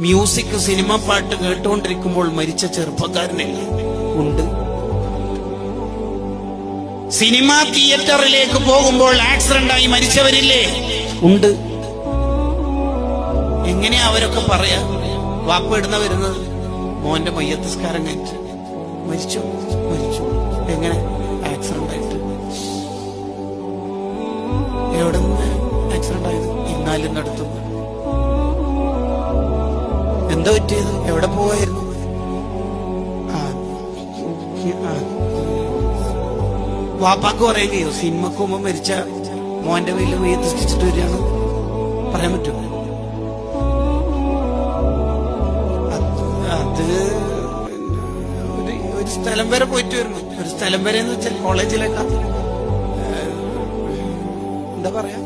Music, cinema പാട്ട് കേട്ടുകൊണ്ടിരിക്കുമ്പോൾ മരിച്ച ചെറുപ്പക്കാരനില്ല? ഉണ്ട്. സിനിമാ തിയേറ്ററിലേക്ക് പോകുമ്പോൾ ആക്സിഡന്റായി മരിച്ചവരില്ലേ? ഉണ്ട്. എങ്ങനെയാ അവരൊക്കെ പറയാ? വാപ്പ ഇടുന്ന വരുന്നത് മോന്റെ മയ്യത്തസ്കാരം കഴിഞ്ഞ് മരിച്ചു. എങ്ങനെ? ആക്സിഡന്റ് ആയിട്ട്. എവിടെ നിന്ന് ആക്സിഡന്റ് ആയത്? ഇന്നാലിനടുത്ത്. എന്താ പറ്റിയത്? എവിടെ പോവായിരുന്നു? വാപ്പാക്ക് പറയാൻ കഴിയോ സിനിമക്ക് മുമ്പ് മരിച്ച മോന്റെ കയ്യിൽ മയ്യത്തസ്കരിച്ചിട്ട് വരികയാണ്? പറയാൻ പറ്റുമോ? അത് ഒരു സ്ഥലം വരെ പോയിട്ട് വരുന്നു. ഒരു സ്ഥലം വരെ എന്ന് വെച്ചാൽ കോളേജിലേക്കാ. എന്താ പറയാ,